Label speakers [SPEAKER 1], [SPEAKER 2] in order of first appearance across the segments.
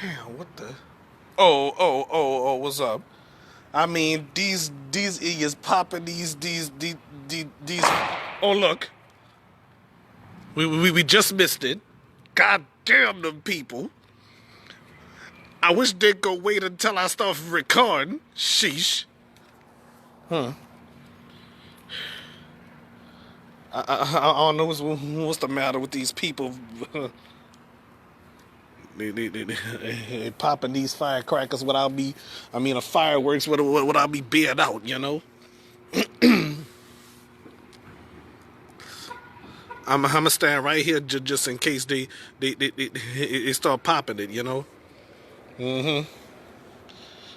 [SPEAKER 1] Damn, what the? What's up? I mean, these idiots popping these. Oh, look, we just missed it. God damn them people. I wish they'd go wait until I start recording. Sheesh. I don't know what's the matter with these people. They popping these firecrackers without me. I mean, fireworks without me being out. You know. I'm stand right here just in case they start popping it. You know.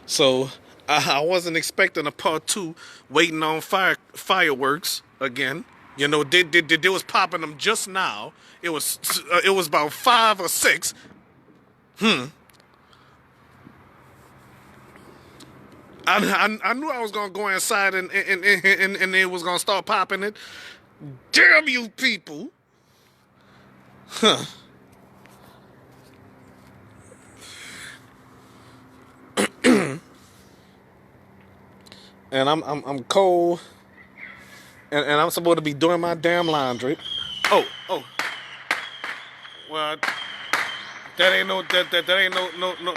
[SPEAKER 1] So I wasn't expecting a part two. Waiting on fireworks again. You know, they was popping them just now. It was about 5 or 6. I knew I was gonna go inside and it was gonna start popping it. Damn you people! Huh. And I'm cold, and I'm supposed to be doing my damn laundry. Oh. Well, that ain't no that ain't no.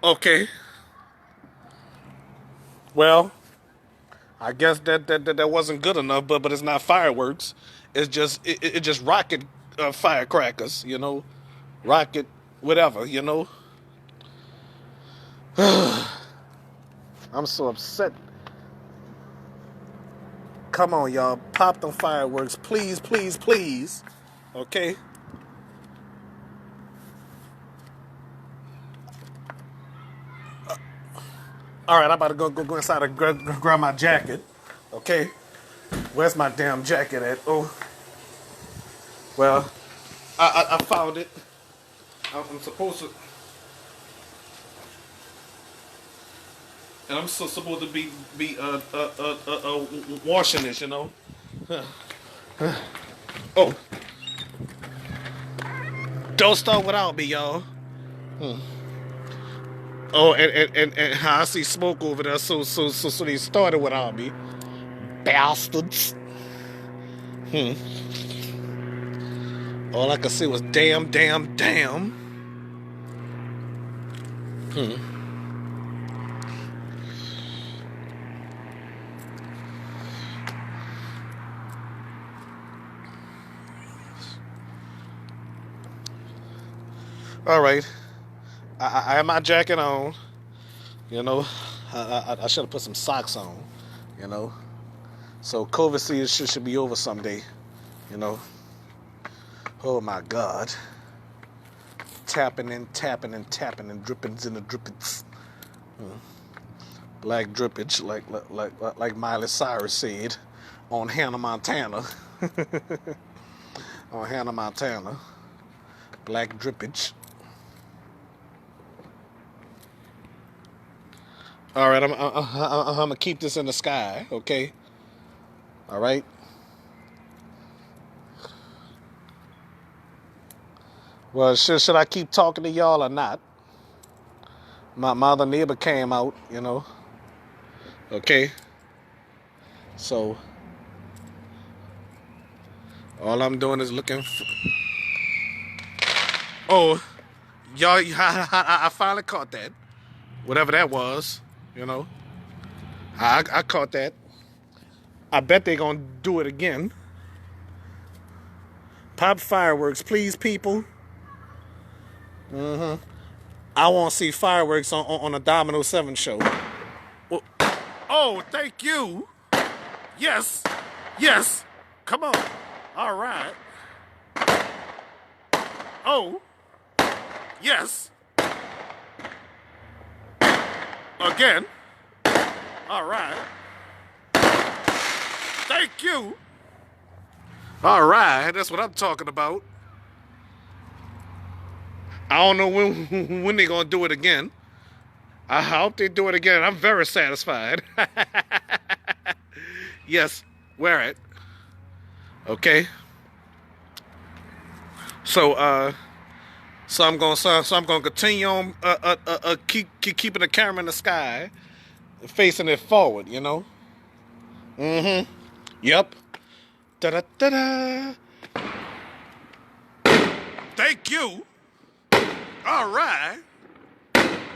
[SPEAKER 1] Okay. Well, I guess that wasn't good enough, but it's not fireworks. It just rocket firecrackers, you know, rocket whatever, you know. I'm so upset. Come on, y'all, pop them fireworks, please, please, please. Okay. All right, I'm about to go inside and grab my jacket. Okay. Where's my damn jacket at? Oh, well, I found it. I'm supposed to. And I'm so supposed to be washing this, you know. Oh, don't start without me, y'all. Oh, and I see smoke over there, so they started without me, bastards. All I could see was damn, damn, damn. All right, I have my jacket on. You know, I should have put some socks on. You know, so COVID season should be over someday. You know. Oh my God. Tapping and tapping and tapping and drippings in the drippings. Black drippage, like Miley Cyrus said on Hannah Montana. On Hannah Montana. Black drippage. All right, I'm gonna keep this in the sky, okay? All right. Well, should I keep talking to y'all or not? My other neighbor came out, you know. Okay. So all I'm doing is looking for. Oh, y'all! I finally caught that. Whatever that was, you know. I caught that. I bet they gonna do it again. Pop fireworks, please, people. I want to see fireworks on a Domino 7 show. Well, oh, thank you. Yes. Yes. Come on. All right. Oh. Yes. Again. All right. Thank you. All right. That's what I'm talking about. I don't know when they're going to do it again. I hope they do it again. I'm very satisfied. Yes, wear it. Okay. So so I'm gonna continue on keeping the camera in the sky, facing it forward. You know. Mm-hmm. Yep. Da da da da. Thank you. All right.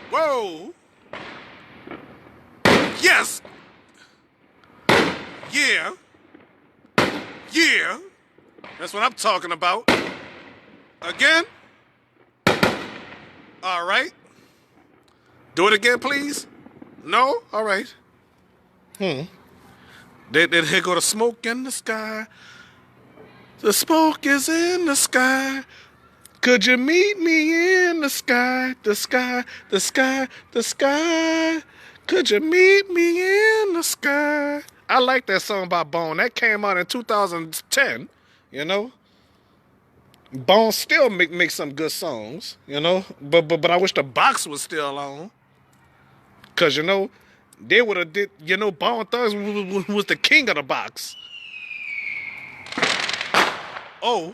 [SPEAKER 1] Whoa. Yes. Yeah. Yeah. That's what I'm talking about. Again. All right. Do it again, please. No. All right. Then here go the smoke in the sky. The smoke is in the sky. Could you meet me in the sky? The sky, the sky, the sky. Could you meet me in the sky? I like that song by Bone. That came out in 2010, you know? Bone still make some good songs, you know? But I wish the box was still on. Cause you know, they would have did, you know, Bone Thugs was the king of the box. Oh,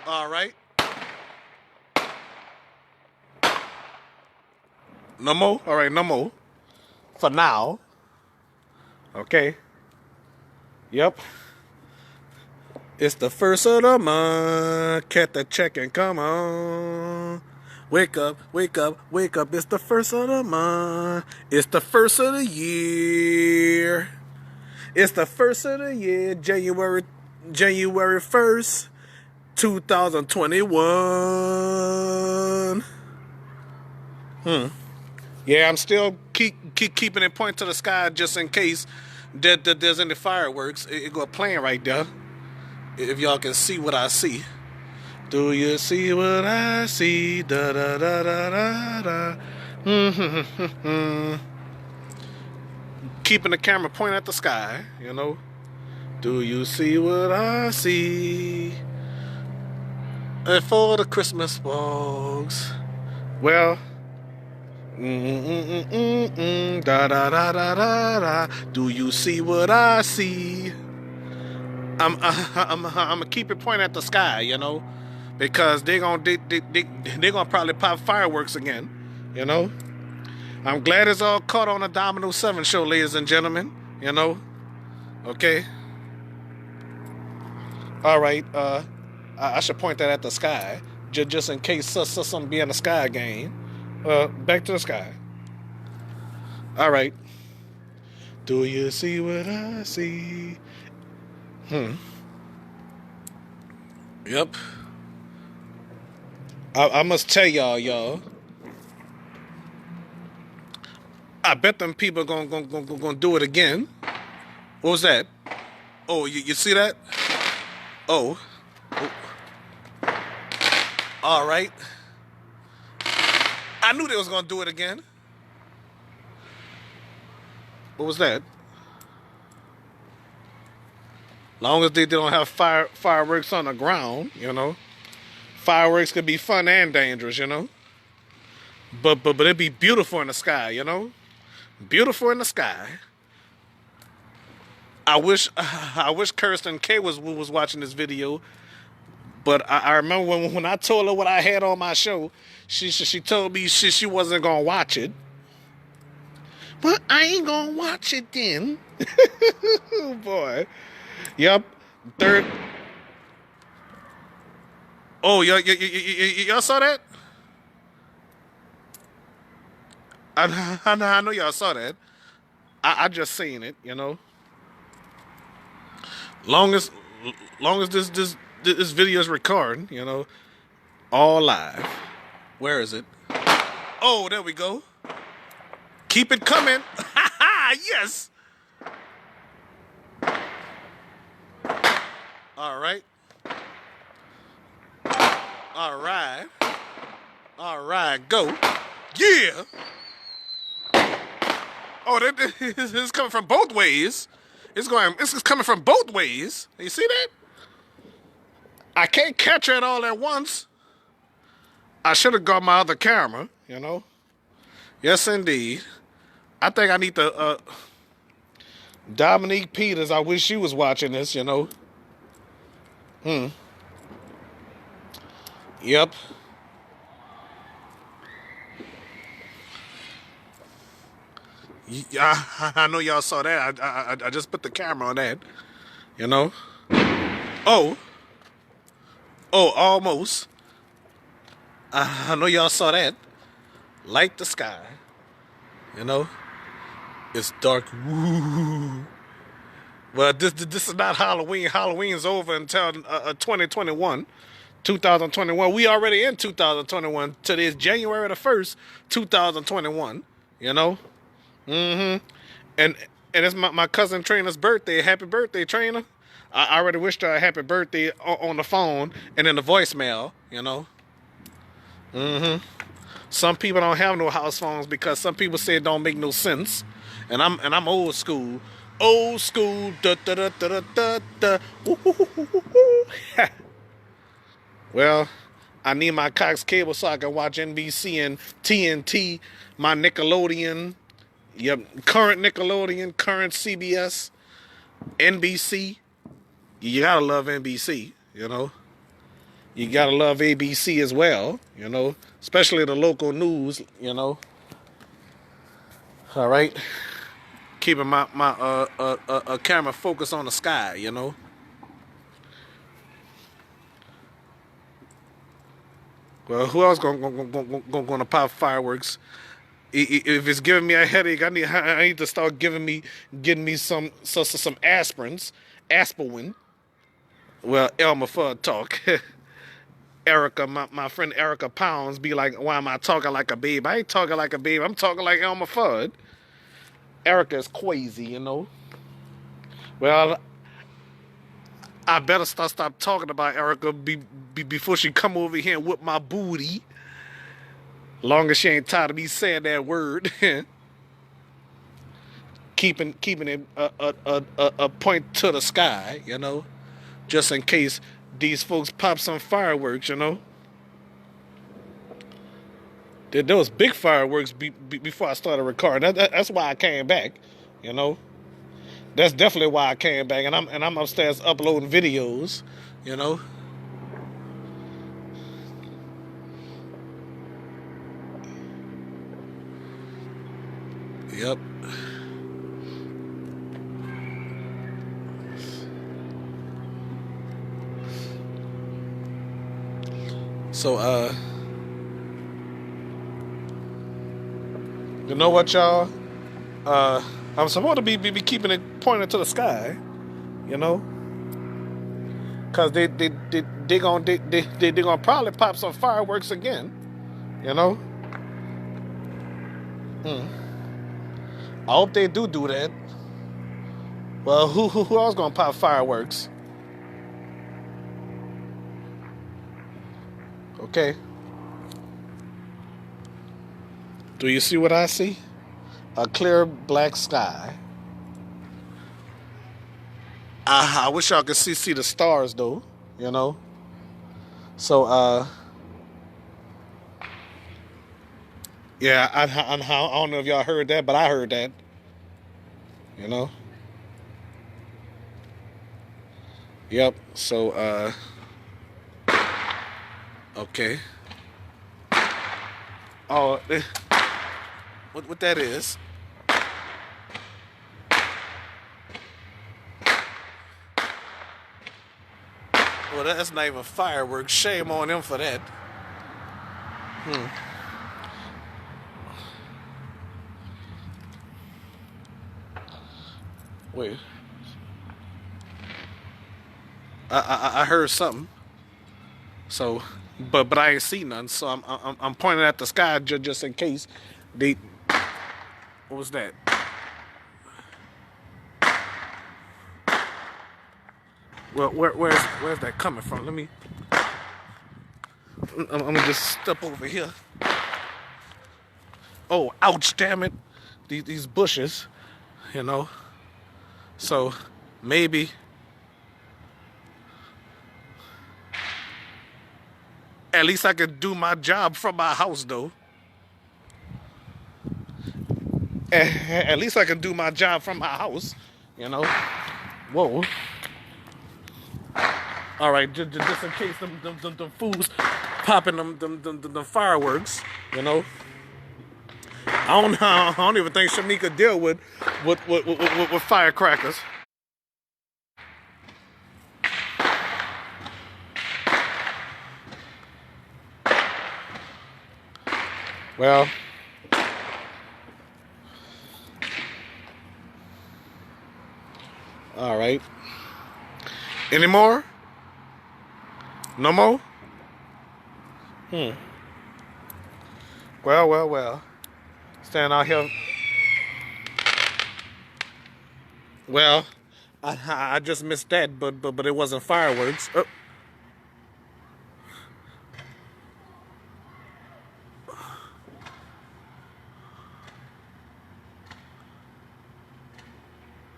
[SPEAKER 1] all right. No more? All right, no more. For now. Okay. Yep. It's the first of the month. Cut the check and come on. Wake up, wake up, wake up. It's the first of the month. It's the first of the year. It's the first of the year. January 1st, 2021. Yeah, I'm still keeping it point to the sky just in case that there's any fireworks. It go playing right there. If y'all can see what I see. Do you see what I see? Da da da da da da. Keeping the camera pointed at the sky, you know. Do you see what I see? And for the Christmas walks. Well, da da da da da da. Do you see what I see? I'm gonna keep it pointed at the sky, you know, because they're gonna probably pop fireworks again, you know. I'm glad it's all caught on the Domino 7 show, ladies and gentlemen, you know. Okay. All right. I should point that at the sky, just in case something be in the sky again. Back to the sky. All right. Do you see what I see? Yep. I must tell y'all. I bet them people gonna do it again. What was that? Oh, you see that? Oh. All right. I knew they was gonna do it again. What was that? Long as they don't have fireworks on the ground, you know. Fireworks could be fun and dangerous, you know. But it'd be beautiful in the sky, you know. Beautiful in the sky. I wish Kirsten K was watching this video. But I remember when I told her what I had on my show, she told me she wasn't gonna watch it. But I ain't gonna watch it then. Oh boy. Yep. Third. Oh, y'all saw that? I know y'all saw that. I just seen it, you know. Long as this video is recording, you know, all live. Where is it? Oh, there we go. Keep it coming. Yes. All right. All right. All right. Go. Yeah. Oh, it's coming from both ways. It's coming from both ways. You see that? I can't catch it all at once. I should have got my other camera, you know. Yes, indeed. I think I need to. Dominique Peters. I wish she was watching this. You know. Yep. I know y'all saw that. I just put the camera on that. You know. Oh. Oh, almost. I know y'all saw that. Light the sky. You know. It's dark. Woo. Well, this is not Halloween. Halloween's over until 2021. 2021. We already in 2021. Today is January the 1st, 2021. You know? Mm-hmm. And it's my cousin Trina's birthday. Happy birthday, Trina. I already wished her a happy birthday on the phone and in the voicemail, you know? Mm-hmm. Some people don't have no house phones because some people say it don't make no sense. And I'm old school. Old school. Da da da da da da. Da. Well, I need my Cox cable so I can watch NBC and TNT, my Nickelodeon, yep, current Nickelodeon, current CBS, NBC. You gotta love NBC, you know. You gotta love ABC as well, you know, especially the local news, you know. All right, keeping my camera focused on the sky, you know. Well, who else gonna pop fireworks? If it's giving me a headache, I need to start getting me some aspirins, aspirin. Well, Elmer Fudd talk. Erica, my friend Erica Pounds, be like, why am I talking like a babe? I ain't talking like a babe. I'm talking like Elmer Fudd. Erica is crazy, you know. Well, I better stop talking about Erica before she come over here and whip my booty. Long as she ain't tired of me saying that word. keeping it a point to the sky, you know, just in case these folks pop some fireworks, you know. There was big fireworks before I started recording. That's why I came back, you know. That's definitely why I came back, and I'm upstairs uploading videos, you know. Yep. So you know what, y'all? I'm supposed to be keeping it pointed to the sky, you know, cause they gonna probably pop some fireworks again, you know. I hope they do that. Well, who else gonna pop fireworks? Okay. Do you see what I see? A clear black sky. I wish y'all could see the stars though, you know. So yeah, I don't know if y'all heard that, but I heard that, you know. Yep. So okay. Oh, what that is? Well, that's not even fireworks. Shame on them for that. Wait, I heard something. So, but I ain't see none. So I'm pointing at the sky just in case they. What was that? Well, where's that coming from? Let me. I'm gonna just step over here. Oh, ouch! Damn it! These bushes, you know. So maybe at least I could do my job from my house though. at least I can do my job from my house, you know. Whoa. All right, just in case them fools popping them fireworks, you know. I don't even think Shamika deal with firecrackers. Well, all right. Any more? No more? Well. Stand out here. Well, I just missed that, but it wasn't fireworks.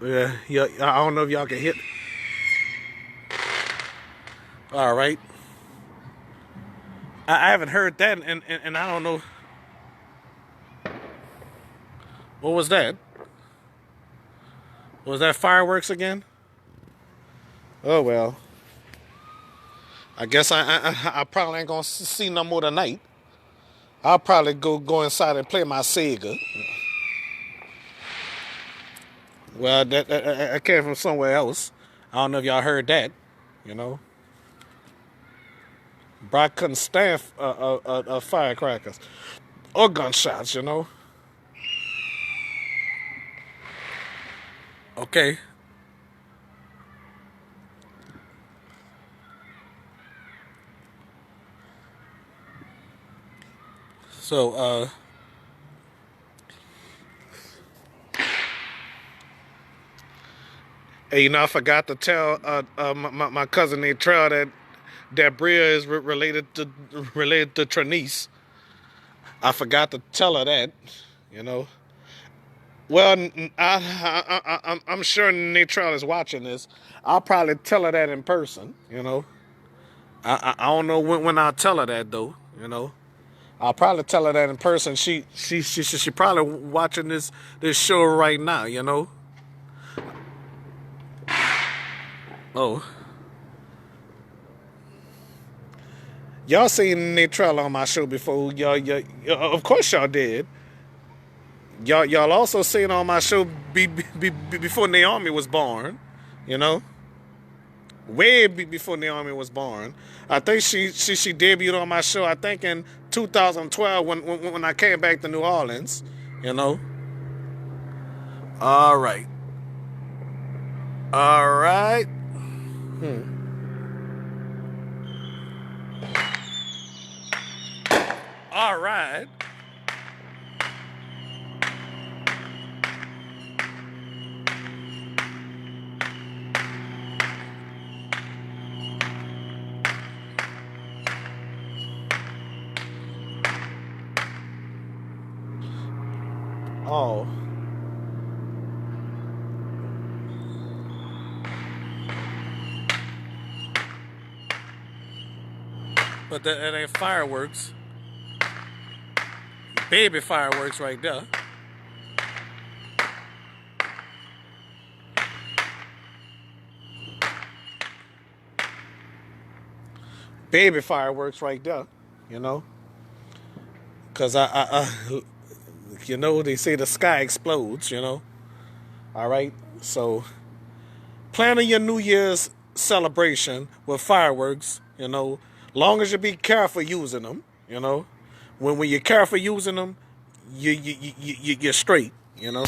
[SPEAKER 1] Yeah. I don't know if y'all can hit. All right. I haven't heard that, and I don't know. What was that? Was that fireworks again? Oh well. I guess I probably ain't gonna see no more tonight. I'll probably go inside and play my Sega. Well, that came from somewhere else. I don't know if y'all heard that. You know, Brock couldn't stand firecrackers or gunshots. You know. Okay. So, hey, I forgot to tell my cousin named Trell that Bria is related to Trinice. I forgot to tell her that, you know. Well, I'm sure Natrell is watching this. I'll probably tell her that in person, you know. I don't know when I'll tell her that though, you know. I'll probably tell her that in person. She probably watching this show right now, you know. Oh, y'all seen Natrell on my show before? Y'all, of course y'all did. Y'all also seen on my show before Naomi was born, you know. Way before Naomi was born. I think she debuted on my show. I think in 2012 when I came back to New Orleans. You know. All right. All right. All right. Oh. But that ain't fireworks. Baby fireworks right there. Baby fireworks right there, you know. Because you know, they say the sky explodes, you know. All right. So planning your New Year's celebration with fireworks, you know, long as you be careful using them, you know. When you're careful using them, you're straight, you know.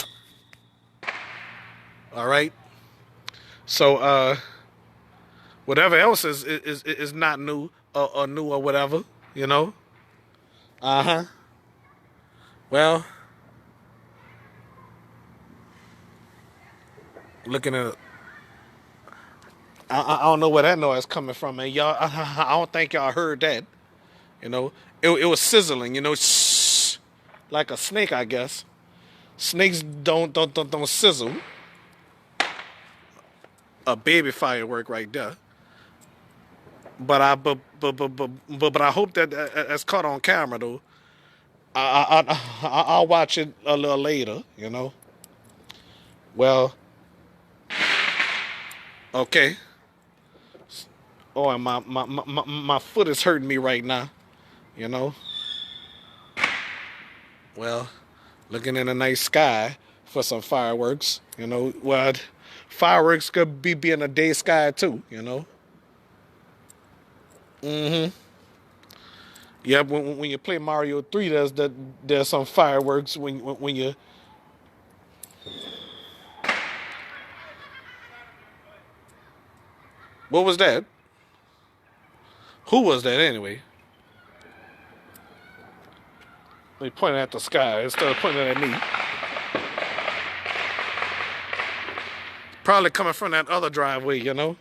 [SPEAKER 1] All right. So whatever else is not new or new or whatever, you know. Uh huh. Well, looking at, I don't know where that noise coming from, and y'all. I don't think y'all heard that. You know, it was sizzling. You know, shh, like a snake, I guess. Snakes don't sizzle. A baby firework right there. But I hope that that's caught on camera though. I'll watch it a little later, you know. Well, okay. Oh, and my foot is hurting me right now, you know. Well, looking in a nice sky for some fireworks, you know. Well, fireworks could be in a day sky too, you know. Mm-hmm. Yeah, when you play Mario 3, there's some fireworks when you. What was that? Who was that anyway? They pointed at the sky instead of pointing at me. Probably coming from that other driveway, you know.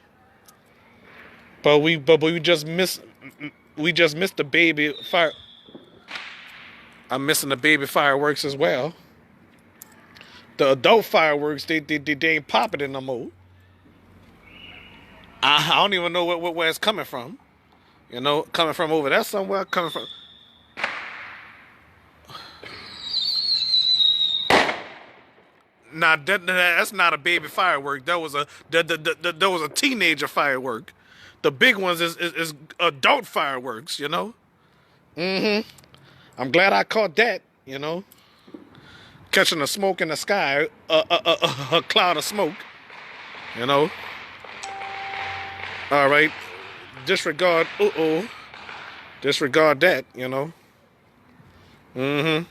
[SPEAKER 1] But we just missed the baby fire. I'm missing the baby fireworks as well. The adult fireworks they ain't popping in no more. I don't even know where it's coming from. You know, coming from over there somewhere. Coming from. Nah, that's not a baby firework. That was a teenager firework. The big ones is adult fireworks. You know. Mm-hmm. I'm glad I caught that. You know, catching the smoke in the sky, a cloud of smoke. You know. All right. Disregard. Disregard that. You know. Mm-hmm.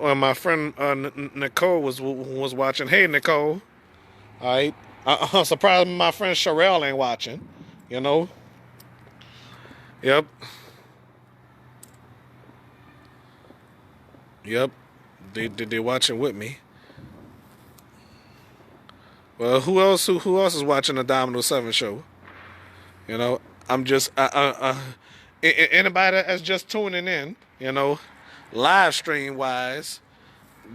[SPEAKER 1] Well, my friend Nicole was watching. Hey, Nicole. All right. I'm surprised my friend Sherelle ain't watching. You know. Yep. Yep. They watching with me. Well, who else is watching the Domino 7 show? You know, I'm just anybody that's just tuning in, you know, live stream wise,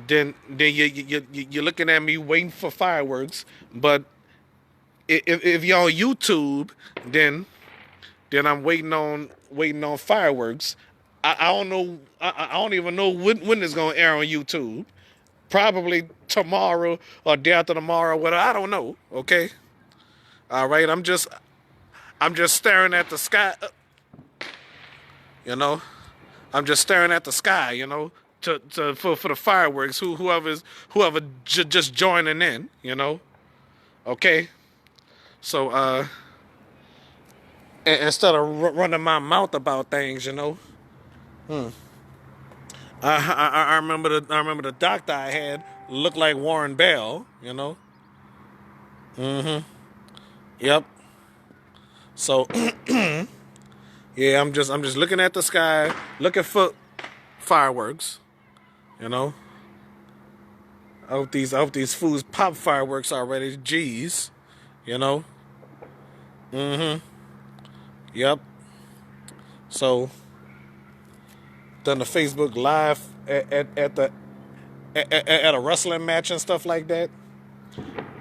[SPEAKER 1] then you're looking at me waiting for fireworks. But if you're on YouTube, then I'm waiting on fireworks. I don't know. I don't even know when it's gonna air on YouTube. Probably tomorrow or day after tomorrow. What I don't know. Okay. All right. I'm just staring at the sky. You know. I'm just staring at the sky. You know. For the fireworks. Whoever just joining in. You know. Okay. So instead of running my mouth about things, you know. I remember the doctor I had looked like Warren Bell, you know. Yep. So yeah, I'm just looking at the sky, looking for fireworks, you know. I hope these fools pop fireworks already. Jeez, you know. Yep. So done the Facebook live at a wrestling match and stuff like that.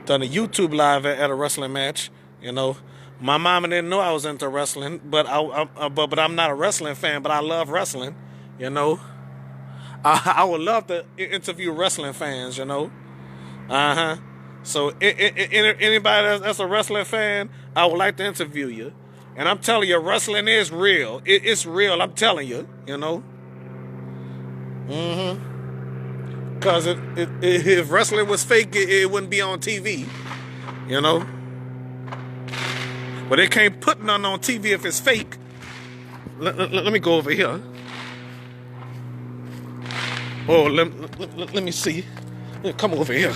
[SPEAKER 1] Done a YouTube live at a wrestling match. You know, my mama didn't know I was into wrestling, but but I'm not a wrestling fan. But I love wrestling. You know, I would love to interview wrestling fans. You know, So anybody that's a wrestling fan, I would like to interview you. And I'm telling you, wrestling is real. It's real. I'm telling you. You know. Because if wrestling was fake, it wouldn't be on TV, you know. But they can't put none on TV if it's fake. Let me go over here. Oh, let me see. Come over here.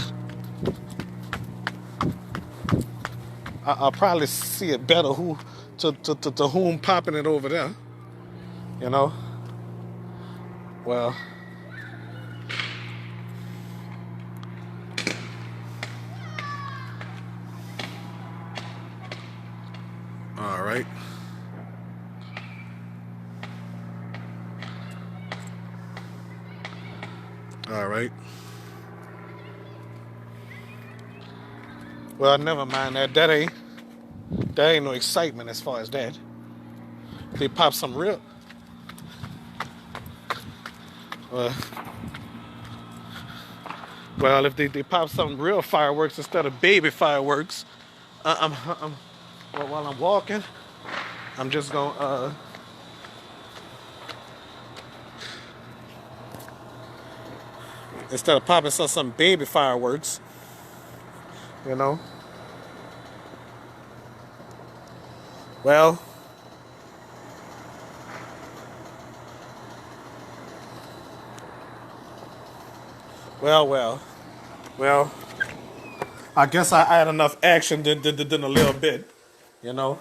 [SPEAKER 1] I'll probably see it better to whom popping it over there, you know. Well. All right. All right. Well, never mind that. That ain't no excitement as far as that. They pop some real. Uh, well, if they pop some real fireworks instead of baby fireworks, well, while I'm walking, I'm just gonna instead of popping some baby fireworks, you know. Well, well. Well, I guess I had enough action than a little bit, you know.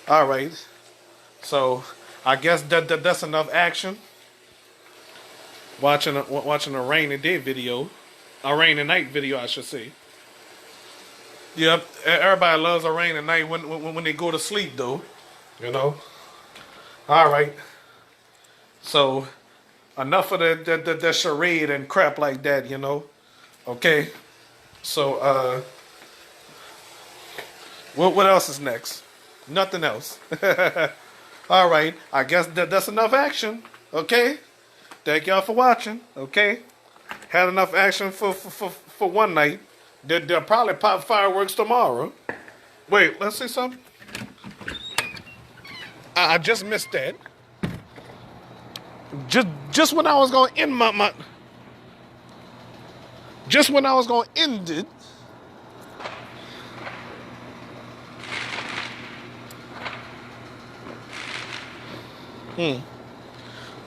[SPEAKER 1] All right, so I guess that's enough action. Watching a rainy day video, a rainy night video, I should say. Yep, everybody loves a rainy night when they go to sleep, though. You know. All right, so enough of the charade and crap like that, you know. Okay, so what else is next? Nothing else. All right, I guess that's enough action. Okay, thank y'all for watching. Okay, had enough action for one night. They'll probably pop fireworks tomorrow. Wait, let's see something. I just missed that. Just when I was gonna end my just when I was gonna end it.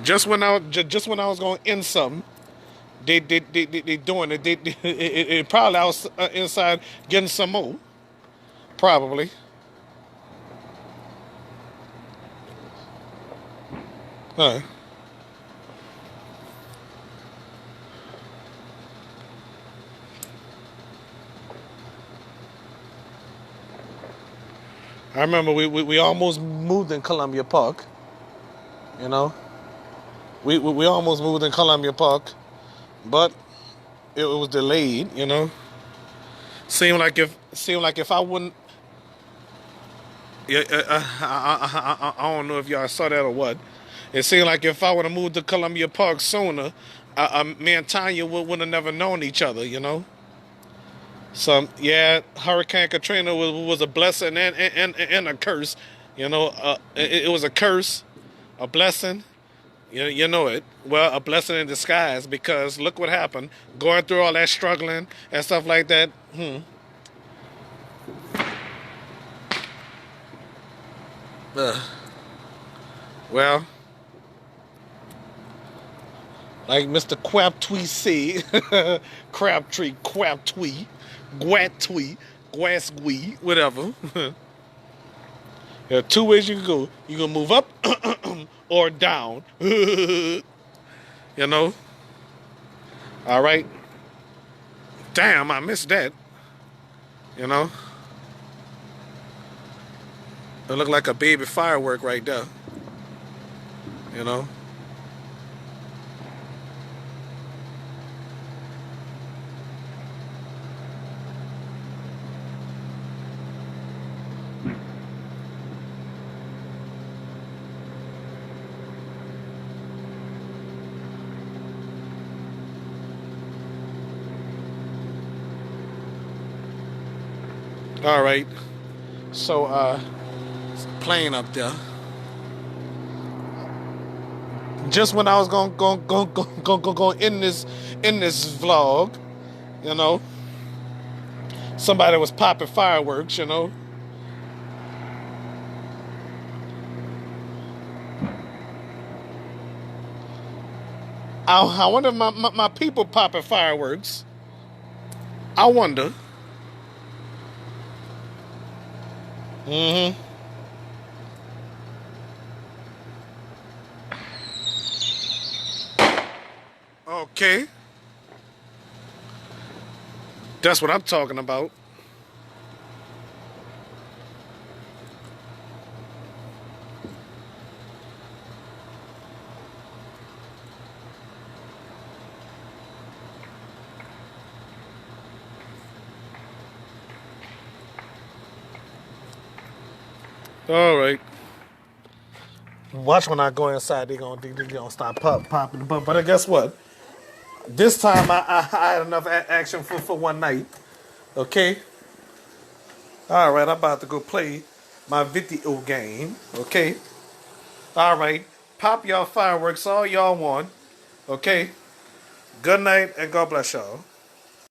[SPEAKER 1] Just when I was gonna end something, they doing it. It probably I was inside getting some more. Probably. Huh. I remember we almost moved in Columbia Park. You know, we almost moved in Columbia Park, but it was delayed. You know, seemed like if I wouldn't. Yeah, I don't know if y'all saw that or what. It seemed like if I would have moved to Columbia Park sooner, me and Tanya would have never known each other. You know. So yeah, Hurricane Katrina was a blessing and a curse. You know, it was a curse, a blessing. You know it. Well, a blessing in disguise because look what happened. Going through all that struggling and stuff like that. Well, like Mr. Quaptwee said, Crabtree, Quaptwee, Guatwee, Guasquee, whatever. There are two ways you can go. You can move up or down. You know? All right. Damn, I missed that. You know? It looked like a baby firework right there. You know? All right. So, it's a plane up there. Just when I was going in this vlog, you know, somebody was popping fireworks, you know. I wonder if my people popping fireworks. I wonder. Mm-hmm. Okay. That's what I'm talking about. All right. Watch when I go inside, they gonna stop popping. But guess what? This time I had enough action for one night. Okay. All right, I'm about to go play my video game. Okay. All right. Pop y'all fireworks all y'all want. Okay. Good night and God bless y'all.